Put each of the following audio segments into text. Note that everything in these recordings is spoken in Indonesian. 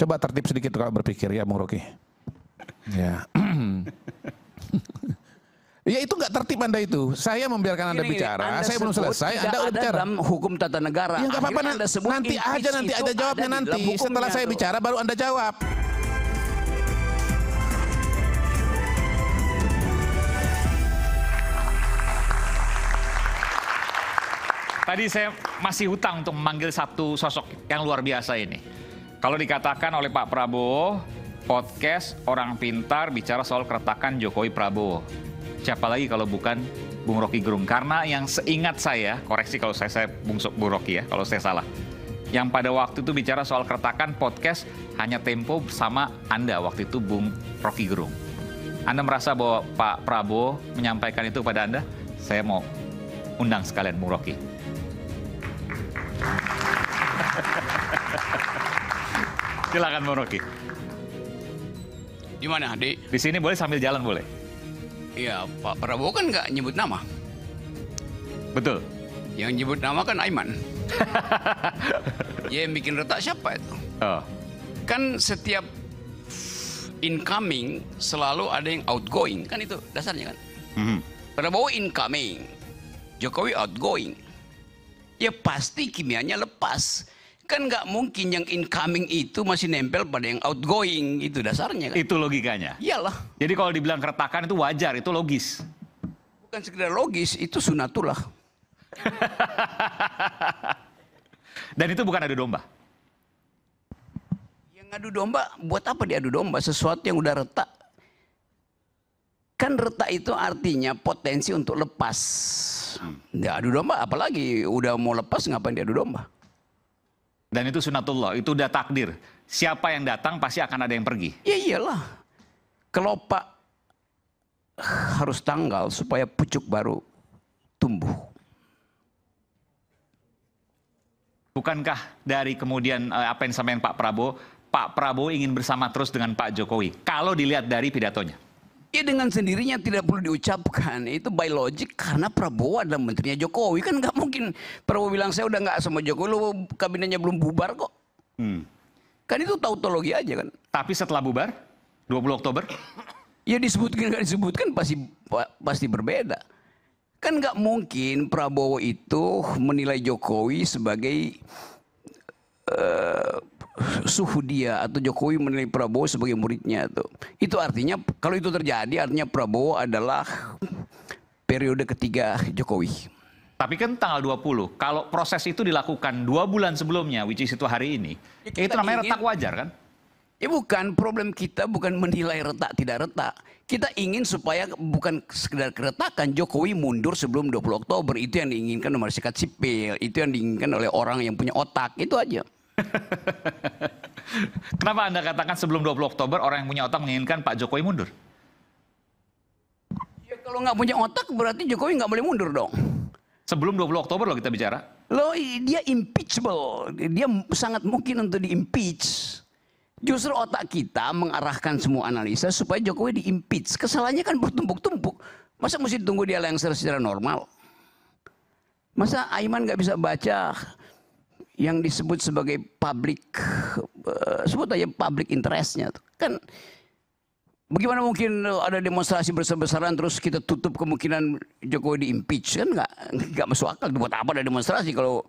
Coba tertib sedikit kalau berpikir ya Bung Rocky. Ya. Ya itu nggak tertib Anda itu. Saya membiarkan Anda bicara, saya belum selesai, Anda udah bicara. Dalam hukum tata negara. Ya nggak apa-apa, nanti aja, nanti ada jawabnya nanti. Setelah saya bicara baru Anda jawab. Tadi saya masih hutang untuk memanggil satu sosok yang luar biasa ini. Kalau dikatakan oleh Pak Prabowo, podcast orang pintar bicara soal keretakan Jokowi Prabowo. Siapa lagi kalau bukan Bung Rocky Gerung? Karena yang seingat saya, koreksi kalau saya Bung Rocky ya, kalau saya salah. Yang pada waktu itu bicara soal keretakan podcast hanya Tempo bersama Anda waktu itu Bung Rocky Gerung. Anda merasa bahwa Pak Prabowo menyampaikan itu pada Anda? Saya mau undang sekalian Bung Rocky. Silakan Bung Rocky. Di mana, Adik? Di sini boleh sambil jalan boleh. Iya, Pak Prabowo kan nggak nyebut nama. Betul. Yang nyebut nama kan Aiman. Ya, yang bikin retak siapa itu? Oh. Kan setiap incoming selalu ada yang outgoing, kan itu dasarnya kan. Prabowo incoming, Jokowi outgoing. Ya pasti kimianya lepas. Kan nggak mungkin yang incoming itu masih nempel pada yang outgoing, itu dasarnya kan. Itu logikanya. Iyalah. Jadi kalau dibilang keretakan itu wajar, itu logis. Bukan sekedar logis, itu sunatullah. Dan itu bukan adu domba. Yang adu domba, buat apa diadu domba? Sesuatu yang udah retak. Kan retak itu artinya potensi untuk lepas. Ya adu domba, apalagi udah mau lepas ngapain diadu domba? Dan itu sunatullah, itu udah takdir. Siapa yang datang pasti akan ada yang pergi. Ya iyalah. Kelopak harus tanggal supaya pucuk baru tumbuh. Bukankah dari kemudian apa yang disampaikan Pak Prabowo ingin bersama terus dengan Pak Jokowi? Kalau dilihat dari pidatonya. Ya dengan sendirinya tidak perlu diucapkan. Itu by logic karena Prabowo adalah menterinya Jokowi. Kan nggak mungkin Prabowo bilang saya udah nggak sama Jokowi, lo kabinetnya belum bubar kok. Kan itu tautologi aja kan. Tapi setelah bubar, 20 Oktober? Ya disebutkan nggak disebutkan pasti berbeda. Kan nggak mungkin Prabowo itu menilai Jokowi sebagai suhu dia atau Jokowi menilai Prabowo sebagai muridnya tuh. Itu artinya kalau itu terjadi artinya Prabowo adalah periode ketiga Jokowi. Tapi kan tanggal 20, kalau proses itu dilakukan 2 bulan sebelumnya, which is itu hari ini, ya itu namanya retak wajar kan? Ya bukan, problem kita bukan menilai retak tidak retak. Kita ingin supaya bukan sekedar keretakan, Jokowi mundur sebelum 20 Oktober. Itu yang diinginkan oleh masyarakat sipil, itu yang diinginkan oleh orang yang punya otak, itu aja. Kenapa Anda katakan sebelum 20 Oktober orang yang punya otak menginginkan Pak Jokowi mundur? Ya kalau nggak punya otak berarti Jokowi nggak boleh mundur dong. Sebelum 20 Oktober loh kita bicara. Loh dia impeachable, dia sangat mungkin untuk di-impeach. Justru otak kita mengarahkan semua analisa supaya Jokowi di-impeach. Kesalahannya kan bertumpuk-tumpuk. Masa mesti tunggu dia lengser secara normal? Masa Aiman nggak bisa baca yang disebut sebagai public, sebut aja public interestnya. Kan bagaimana mungkin ada demonstrasi besar-besaran terus kita tutup kemungkinan Jokowi di-impeach? Kan nggak masuk akal. Buat apa ada demonstrasi kalau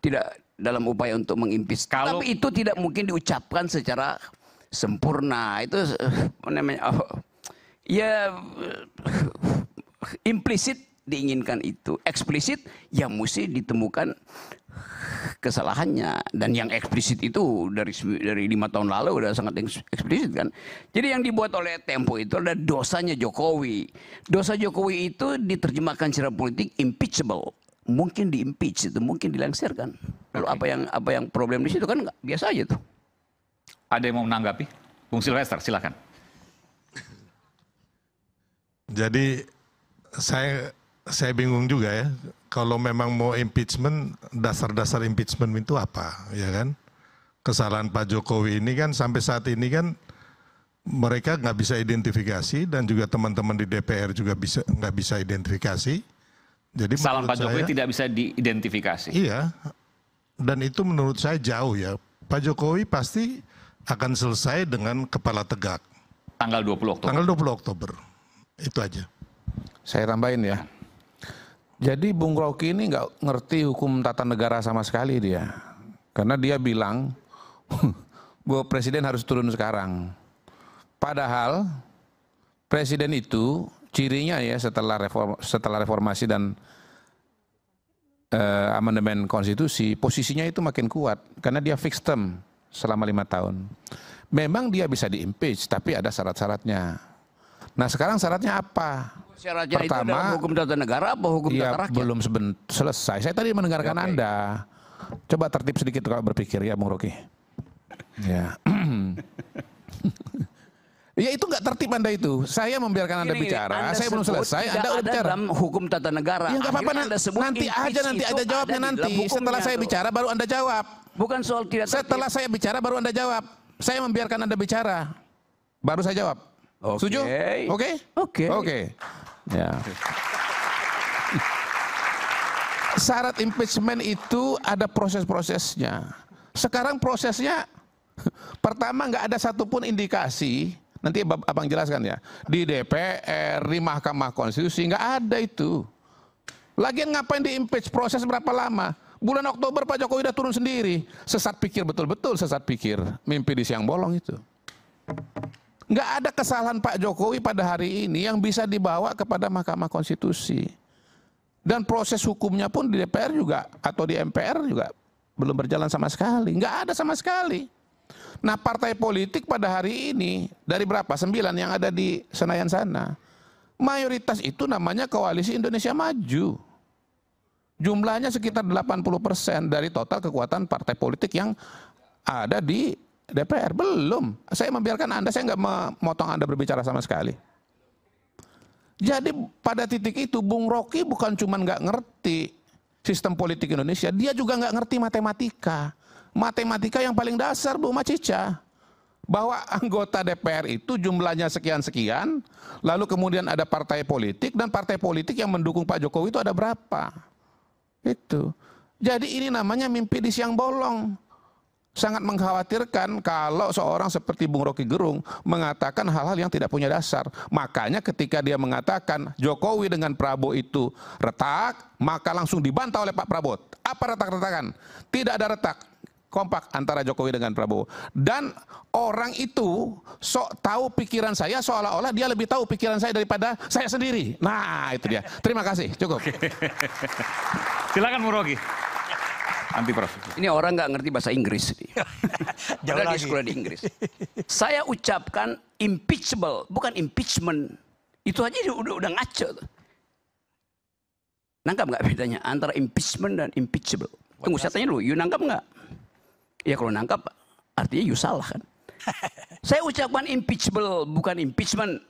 tidak dalam upaya untuk mengimpeach? Tapi itu tidak mungkin diucapkan secara sempurna. Itu namanya ya implisit diinginkan itu, eksplisit yang mesti ditemukan kesalahannya. Dan yang eksplisit itu dari 5 tahun lalu udah sangat eksplisit kan. Jadi yang dibuat oleh Tempo itu adalah dosanya Jokowi. Dosa Jokowi itu diterjemahkan secara politik impeachable. Mungkin di-impeach itu, mungkin dilengsarkan. Lalu apa yang problem di situ kan biasa aja tuh. Ada yang mau menanggapi? Bung Silvester, silakan. Jadi saya bingung juga ya. Kalau memang mau impeachment, dasar-dasar impeachment itu apa, ya kan? Kesalahan Pak Jokowi ini kan sampai saat ini kan mereka nggak bisa identifikasi dan juga teman-teman di DPR juga nggak bisa identifikasi. Jadi salah Pak Jokowi tidak bisa diidentifikasi. Iya, dan itu menurut saya jauh ya. Pak Jokowi pasti akan selesai dengan kepala tegak. Tanggal 20 Oktober. Tanggal 20 Oktober. Itu aja. Saya tambahin ya. Jadi Bung Rocky ini nggak ngerti hukum tata negara sama sekali dia. Karena dia bilang bahwa presiden harus turun sekarang. Padahal presiden itu cirinya ya setelah reformasi dan amandemen konstitusi, posisinya itu makin kuat. Karena dia fixed term selama 5 tahun. Memang dia bisa di-impeach, tapi ada syarat-syaratnya. Nah sekarang syaratnya apa? Syaratnya Pertama, itu dalam hukum tata negara apa hukum ya, tata rakyat? belum selesai. Saya tadi mendengarkan Anda. Coba tertib sedikit kalau berpikir ya Bung Rocky. Ya. Ya itu nggak tertib Anda itu. Saya membiarkan Anda bicara. Saya belum selesai. Anda udah bicara. Dalam hukum tata negara. Ya nggak apa-apa. Nanti ada jawabnya nanti. Setelah saya bicara baru Anda jawab. Bukan soal tidak tertib. Setelah saya bicara baru Anda jawab. Saya membiarkan Anda bicara. Baru saya jawab. Setuju? Oke? Oke. Ya. Syarat impeachment itu ada proses-prosesnya. Sekarang prosesnya pertama nggak ada satupun indikasi. Nanti abang jelaskan ya. Di DPR, di Mahkamah Konstitusi nggak ada itu. Lagian ngapain di impeach? Proses berapa lama? Bulan Oktober Pak Jokowi udah turun sendiri. Sesat pikir betul-betul sesat pikir. Mimpi di siang bolong itu. Nggak ada kesalahan Pak Jokowi pada hari ini yang bisa dibawa kepada Mahkamah Konstitusi. Dan proses hukumnya pun di DPR juga atau di MPR juga belum berjalan sama sekali. Nggak ada sama sekali. Nah partai politik pada hari ini dari berapa? 9 yang ada di Senayan sana. Mayoritas itu namanya Koalisi Indonesia Maju. Jumlahnya sekitar 80% dari total kekuatan partai politik yang ada di DPR. Belum. Saya membiarkan Anda, saya nggak memotong Anda berbicara sama sekali. Jadi pada titik itu Bung Rocky bukan cuma nggak ngerti sistem politik Indonesia, dia juga nggak ngerti matematika. Matematika yang paling dasar Bu Macica. Bahwa anggota DPR itu jumlahnya sekian-sekian, lalu kemudian ada partai politik, dan partai politik yang mendukung Pak Jokowi itu ada berapa. Itu. Jadi ini namanya mimpi di siang bolong. Sangat mengkhawatirkan kalau seorang seperti Bung Rocky Gerung mengatakan hal-hal yang tidak punya dasar. Makanya ketika dia mengatakan Jokowi dengan Prabowo itu retak, maka langsung dibantah oleh Pak Prabowo. Apa retak-retakan? Tidak ada retak. Kompak antara Jokowi dengan Prabowo. Dan orang itu sok tahu pikiran saya, seolah-olah dia lebih tahu pikiran saya daripada saya sendiri. Nah itu dia. Terima kasih. Cukup. Silakan Bung Rocky. Anti Prof. Ini orang nggak ngerti bahasa Inggris. Jauh Padahal lagi. di sekolah di Inggris. Saya ucapkan impeachable, bukan impeachment. Itu aja udah ngaco. Nangkap nggak bedanya antara impeachment dan impeachable? Tunggu saya tanya dulu, you nangkap nggak? Ya kalau nangkap artinya you salah kan. Saya ucapkan impeachable, bukan impeachment.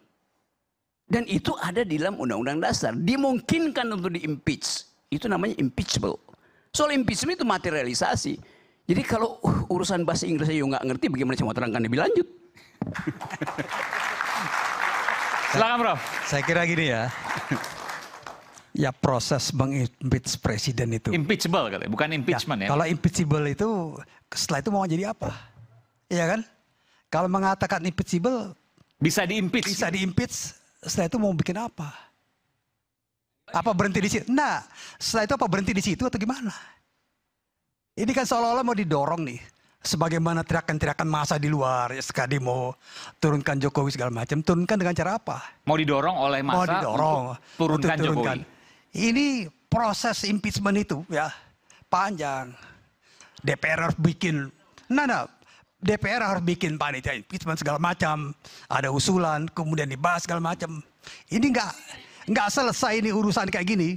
Dan itu ada di dalam Undang-Undang Dasar. Dimungkinkan untuk di-impeach. Itu namanya impeachable. Soal impeachment itu materialisasi. Jadi kalau urusan bahasa Inggris saya nggak ngerti, bagaimana saya mau terangkan lebih lanjut? Silakan Prof. Saya kira gini ya. Ya proses mengimpeach presiden itu. Impeachable katanya, bukan impeachment ya. Kalau impeachable itu setelah itu mau jadi apa? Iya kan? Kalau mengatakan impeachable Bisa di-impeach. bisa diimpeach, setelah itu mau bikin apa? Apa berhenti di situ? Nah, setelah itu apa berhenti di situ atau gimana? Ini kan seolah-olah mau didorong nih. Sebagaimana teriakan-teriakan massa di luar, ya sekali mau turunkan Jokowi segala macam. Turunkan dengan cara apa? Mau didorong oleh Mau massa didorong. untuk turunkan untuk Jokowi. Ini proses impeachment itu ya panjang. DPR harus bikin, DPR harus bikin panitia impeachment segala macam. Ada usulan, kemudian dibahas segala macam. Ini nggak selesai ini urusan kayak gini.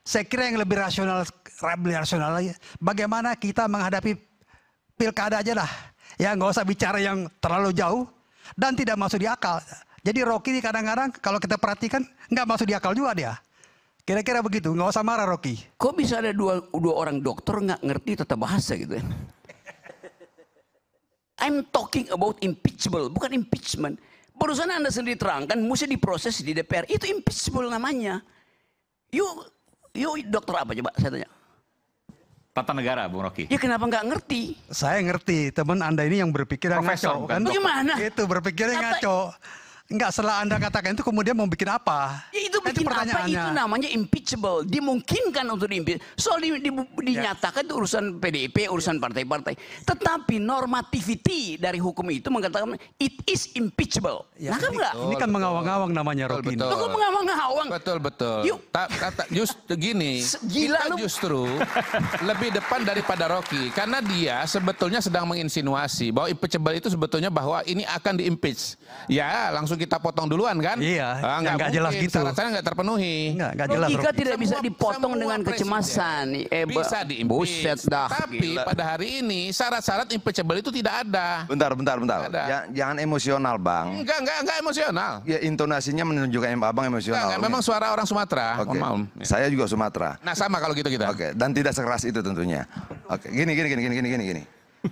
Saya kira yang lebih rasional lagi. Bagaimana kita menghadapi pilkada aja lah. Ya nggak usah bicara yang terlalu jauh dan tidak masuk di akal. Jadi Rocky kadang-kadang kalau kita perhatikan nggak masuk di akal juga dia. Kira-kira begitu, nggak usah marah Rocky. Kok bisa ada dua orang dokter nggak ngerti tata bahasa gitu ya? I'm talking about impeachable, bukan impeachment. Barusan Anda sendiri terangkan, mesti diproses di DPR. Itu impeachable namanya. You dokter apa coba saya tanya? tata negara, Bung Rocky? Ya kenapa nggak ngerti? Saya ngerti, teman Anda ini yang berpikir yang Profesor, ngaco. bukan dokter. Bagaimana? Itu berpikirnya Apa- ngaco. Enggak, setelah Anda katakan itu kemudian mau bikin apa? Ya itu bikin apa? Itu namanya impeachable. Dimungkinkan untuk diimpeach. Soal dinyatakan itu urusan PDIP, urusan partai-partai. Tetapi normativity dari hukum itu mengatakan it is impeachable. Ya, Nah kan enggak? ini kan mengawang-awang namanya Rocky. Betul. Kok mengawang-awang? Betul. Yuk. Kata justru gini, Gila kita lu. justru lebih depan daripada Rocky karena dia sebetulnya sedang menginsinuasi bahwa impeachable itu sebetulnya bahwa ini akan diimpeach. Ya, langsung kita potong duluan kan? Iya, nggak nggak jelas mungkin, gitu. Syarat-syaratnya nggak terpenuhi. Enggak jelas. Logika Rocky. tidak bisa Semua- dipotong semua dengan kecemasan. bisa diimpeach. Buset dah. Tapi gila. pada hari ini syarat-syarat impeachable itu tidak ada. Bentar. Ada. Jangan emosional, Bang. Enggak emosional. Ya intonasinya menunjukkan Abang emosional. Enggak, memang suara orang Sumatera. Oke. Mohon maaf. Saya juga Sumatera. Nah sama kalau gitu kita. Oke, dan tidak sekeras itu tentunya. Oke, gini.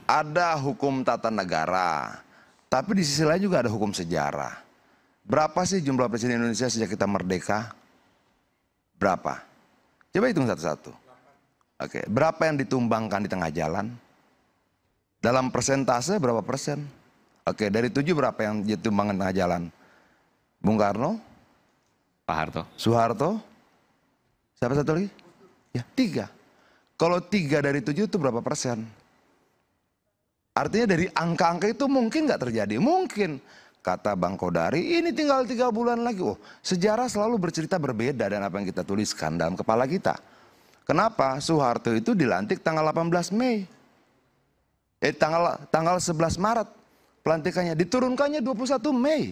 Ada hukum tata negara, tapi di sisi lain juga ada hukum sejarah. Berapa sih jumlah presiden Indonesia sejak kita merdeka? Berapa? Coba hitung satu-satu. Oke, berapa yang ditumbangkan di tengah jalan? Dalam persentase berapa persen? Oke, dari 7 berapa yang ditumbangkan di tengah jalan? Bung Karno, Pak Harto. Soeharto, siapa satu lagi? Ya, 3. Kalau 3 dari 7 itu berapa persen? Artinya dari angka-angka itu mungkin nggak terjadi. Mungkin. Kata Bang Kodari, ini tinggal 3 bulan lagi. Oh, sejarah selalu bercerita berbeda dan apa yang kita tuliskan dalam kepala kita. Kenapa? Soeharto itu dilantik tanggal 18 Mei. Tanggal 11 Maret. Pelantikannya diturunkannya 21 Mei.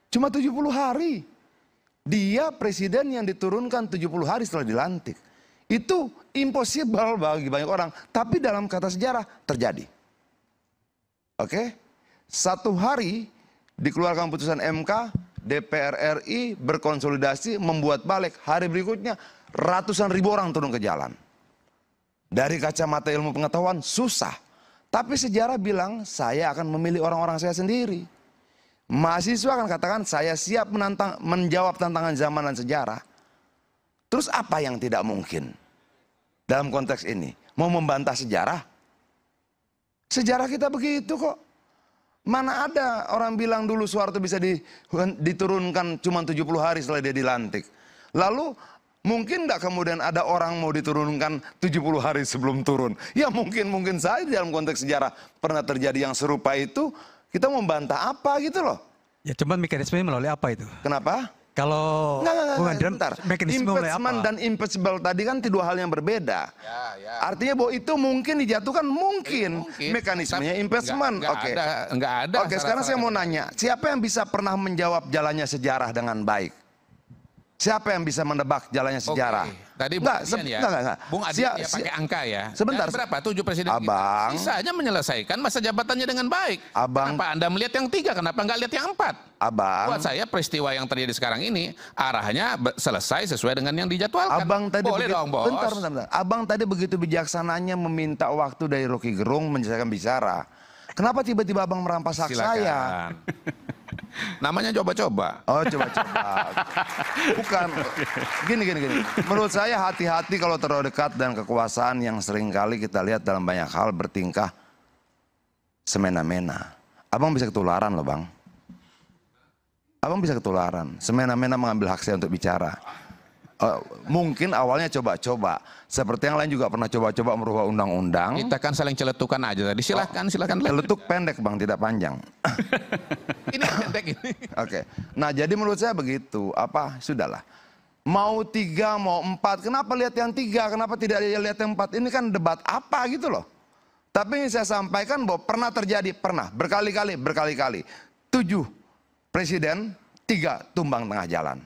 Cuma 70 hari. Dia presiden yang diturunkan 70 hari setelah dilantik. Itu impossible bagi banyak orang. Tapi dalam kata sejarah terjadi. Oke? 1 hari dikeluarkan putusan MK, DPR RI berkonsolidasi membuat balik. Hari berikutnya ratusan ribu orang turun ke jalan. Dari kacamata ilmu pengetahuan susah. Tapi sejarah bilang saya akan memilih orang-orang saya sendiri. Mahasiswa akan katakan saya siap menjawab tantangan zaman dan sejarah. Terus apa yang tidak mungkin? Dalam konteks ini, mau membantah sejarah? Sejarah kita begitu kok. Mana ada orang bilang dulu Soeharto bisa diturunkan cuma 70 hari setelah dia dilantik. Lalu mungkin nggak kemudian ada orang mau diturunkan 70 hari sebelum turun. Ya mungkin saja dalam konteks sejarah pernah terjadi yang serupa itu. Kita membantah apa gitu loh. Ya cuman mekanismenya melalui apa itu? Kenapa? Kalau Bung Andrian, bentar. mekanisme melalui Impeachment apa? dan impeachable tadi kan 2 hal yang berbeda. Artinya bahwa itu mungkin dijatuhkan, mungkin. Mekanismenya impeachment. Oke. Enggak ada. Oke, sekarang saya mau nanya, siapa yang bisa pernah menjawab jalannya sejarah dengan baik? Siapa yang bisa menebak jalannya sejarah? Tadi Bung Adian ya. Enggak. Bung Adian dia pakai angka ya. Sebentar. Dan berapa? 7 presiden Abang. kita. Sisanya menyelesaikan masa jabatannya dengan baik. Abang. Kenapa Anda melihat yang 3? Kenapa nggak lihat yang 4? Abang. Buat saya peristiwa yang terjadi sekarang ini arahnya selesai sesuai dengan yang dijadwalkan. Abang tadi boleh dong, Bos. Bentar. Abang tadi begitu bijaksananya meminta waktu dari Rocky Gerung menyelesaikan bicara. Kenapa tiba-tiba abang merampas hak saya? Silakan. Namanya coba-coba. Oh, coba-coba. Bukan. Gini. Menurut saya hati-hati kalau terlalu dekat dan kekuasaan yang seringkali kita lihat dalam banyak hal bertingkah semena-mena. Abang bisa ketularan loh, Bang. Abang bisa ketularan. Semena-mena mengambil hak saya untuk bicara. Mungkin awalnya coba-coba. Seperti yang lain juga pernah coba-coba merubah undang-undang. Kita kan saling celetukan aja tadi. Silakan. Celetuk pendek, Bang, tidak panjang. Ini pendek ini. Oke. Nah, jadi menurut saya begitu. Sudahlah. Mau 3, mau 4. Kenapa lihat yang 3? Kenapa tidak lihat yang 4? Ini kan debat apa gitu loh. Tapi yang saya sampaikan bahwa pernah terjadi. Pernah. Berkali-kali. 7 presiden, 3 tumbang tengah jalan.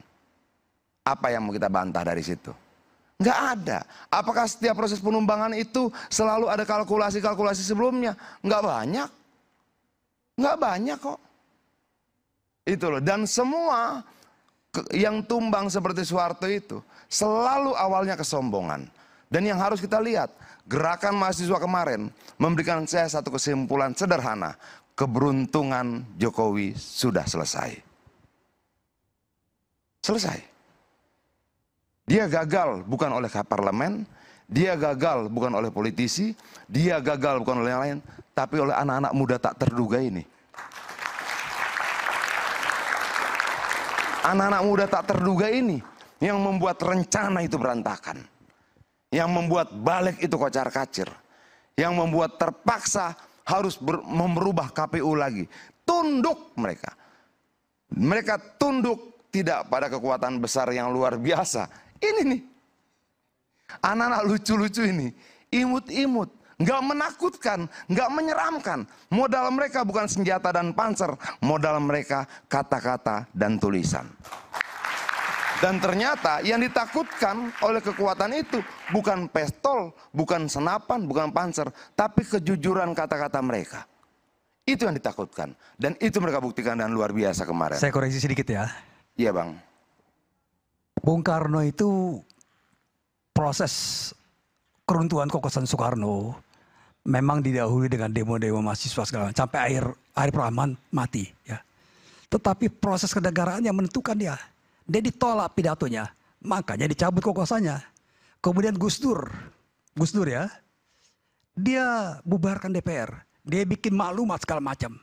Apa yang mau kita bantah dari situ? Nggak ada. Apakah setiap proses penumbangan itu selalu ada kalkulasi-kalkulasi sebelumnya? Nggak banyak. Nggak banyak kok. Itu loh. Dan semua yang tumbang seperti Soeharto itu selalu awalnya kesombongan. Dan yang harus kita lihat, gerakan mahasiswa kemarin memberikan saya satu kesimpulan sederhana. Keberuntungan Jokowi sudah selesai. Selesai. Dia gagal bukan oleh parlemen, Dia gagal bukan oleh politisi, dia gagal bukan oleh yang lain, tapi oleh anak-anak muda tak terduga ini. Anak-anak muda tak terduga ini yang membuat rencana itu berantakan. Yang membuat balik itu kocar-kacir. Yang membuat terpaksa harus merubah KPU lagi. Tunduk mereka. Mereka tunduk tidak pada kekuatan besar yang luar biasa. Ini nih. Anak-anak lucu-lucu ini. Imut-imut. Nggak menakutkan. Nggak menyeramkan. Modal mereka bukan senjata dan panser. Modal mereka kata-kata dan tulisan. Dan ternyata yang ditakutkan oleh kekuatan itu bukan pistol, bukan senapan, bukan panser, tapi kejujuran kata-kata mereka. Itu yang ditakutkan. Dan itu mereka buktikan dan luar biasa kemarin. Saya koreksi sedikit ya. Iya Bang. Bung Karno itu proses keruntuhan kekuasaan Soekarno memang didahului dengan demo-demo mahasiswa segala macam sampai Arif Rahman mati ya. Tetapi proses kenegaraan yang menentukan dia. Dia ditolak pidatonya, makanya dicabut kekuasaannya. Kemudian Gus Dur ya, dia bubarkan DPR, dia bikin maklumat segala macam.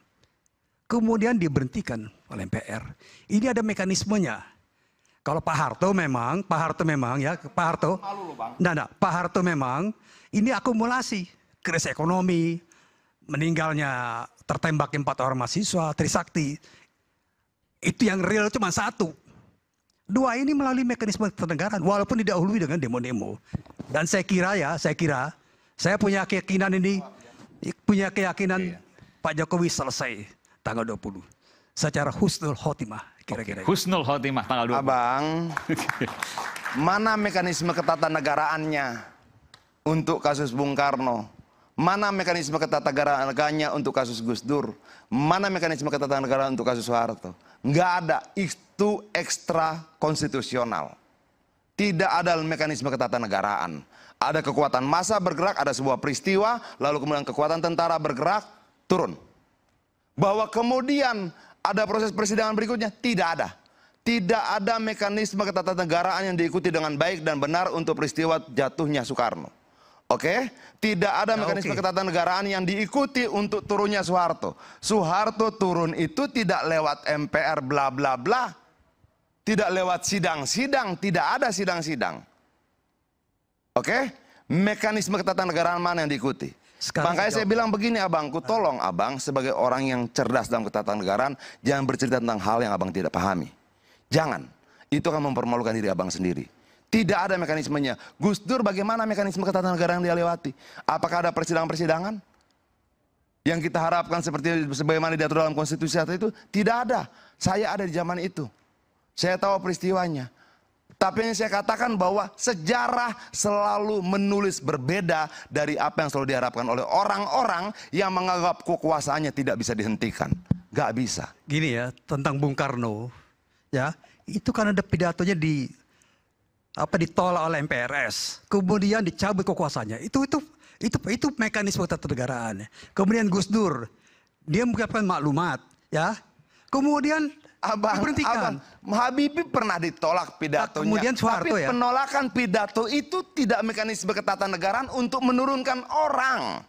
Kemudian diberhentikan oleh MPR. Ini ada mekanismenya. Kalau Pak Harto memang ya, Pak Harto memang ini akumulasi krisis ekonomi, meninggalnya tertembak 4 orang mahasiswa, Trisakti. Itu yang real cuma 1. 2 ini melalui mekanisme kenegaraan walaupun didahului dengan demo-demo. Dan saya kira saya punya keyakinan Pak Jokowi selesai tanggal 20 secara husnul khotimah kira-kira. Husnul Khotimah tanggal 20. Abang, mana mekanisme ketatanegaraannya untuk kasus Bung Karno? Mana mekanisme ketatanegaraannya untuk kasus Gus Dur? Mana mekanisme ketatanegaraan untuk kasus Soeharto? Nggak ada. Itu ekstra konstitusional. Tidak ada mekanisme ketatanegaraan. Ada kekuatan massa bergerak, ada sebuah peristiwa, lalu kemudian kekuatan tentara bergerak, turun. Bahwa kemudian ada proses persidangan berikutnya, tidak ada. Tidak ada mekanisme ketatanegaraan yang diikuti dengan baik dan benar untuk peristiwa jatuhnya Soekarno. Oke, tidak ada mekanisme ketatanegaraan yang diikuti untuk turunnya Soeharto. Soeharto turun itu tidak lewat MPR bla bla bla. Tidak lewat sidang-sidang, tidak ada sidang-sidang. Oke, mekanisme ketatanegaraan mana yang diikuti? Makanya saya bilang begini abangku, tolong abang sebagai orang yang cerdas dalam ketatanegaraan, jangan bercerita tentang hal yang abang tidak pahami. Jangan, itu akan mempermalukan diri abang sendiri. Tidak ada mekanismenya. Gus Dur bagaimana mekanisme ketatanegaraan yang dia lewati? Apakah ada persidangan-persidangan? Yang kita harapkan seperti sebagaimana diatur dalam konstitusi itu? Tidak ada. Saya ada di zaman itu. Saya tahu peristiwanya. Tapi yang saya katakan bahwa sejarah selalu menulis berbeda dari apa yang selalu diharapkan oleh orang-orang yang menganggap kekuasaannya tidak bisa dihentikan. Gak bisa. Gini ya, tentang Bung Karno, ya itu kan ada pidatonya ditolak oleh MPRS, kemudian dicabut kekuasaannya. Itu mekanisme ketatanegaraan. Kemudian Gus Dur, dia mengucapkan maklumat, ya. Kemudian diberhentikan. Habibie pernah ditolak pidatonya. Kemudian Soeharto, tapi penolakan pidato itu tidak mekanisme ketatanegaraan untuk menurunkan orang.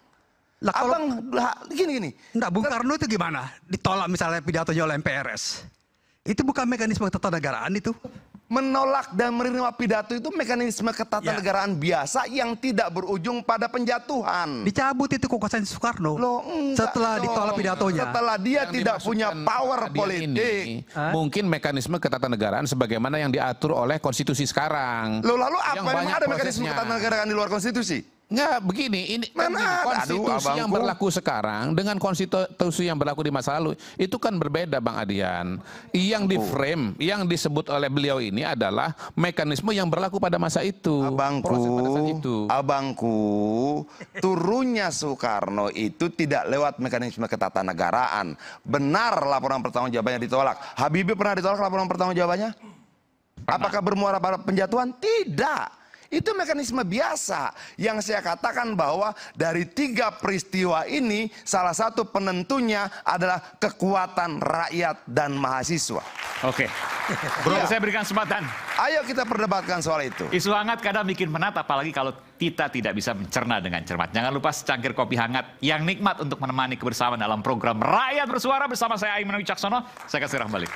Lah, kalau, gini. Enggak, Bung Karno itu gimana? Ditolak misalnya pidatonya oleh MPRS. Itu bukan mekanisme ketatanegaraan itu. Menolak dan menerima pidato itu mekanisme ketatanegaraan biasa yang tidak berujung pada penjatuhan. Dicabut itu kekuasaan Soekarno. Setelah ditolak pidatonya. Setelah dia tidak punya power politik. Mungkin mekanisme ketatanegaraan sebagaimana yang diatur oleh konstitusi sekarang. Lalu apa yang memang ada mekanisme ketatanegaraan di luar konstitusi? Enggak, begini, ini Mana konstitusi yang berlaku sekarang dengan konstitusi yang berlaku di masa lalu itu kan berbeda Bang Adian. Yang di frame, yang disebut oleh beliau ini adalah mekanisme yang berlaku pada masa itu. Abangku, turunnya Soekarno itu tidak lewat mekanisme ketatanegaraan. Benar laporan pertanggungjawabannya ditolak. Habibie pernah ditolak laporan pertanggungjawabannya? Apakah bermuara pada penjatuhan? Tidak. Itu mekanisme biasa yang saya katakan bahwa dari 3 peristiwa ini salah satu penentunya adalah kekuatan rakyat dan mahasiswa. Oke. Bro, saya berikan kesempatan. Ayo kita perdebatkan soal itu. Isu hangat kadang bikin penat, apalagi kalau kita tidak bisa mencerna dengan cermat. Jangan lupa secangkir kopi hangat yang nikmat untuk menemani kebersamaan dalam program Rakyat Bersuara bersama saya Aiman Wicaksono. Saya akan segera kembali.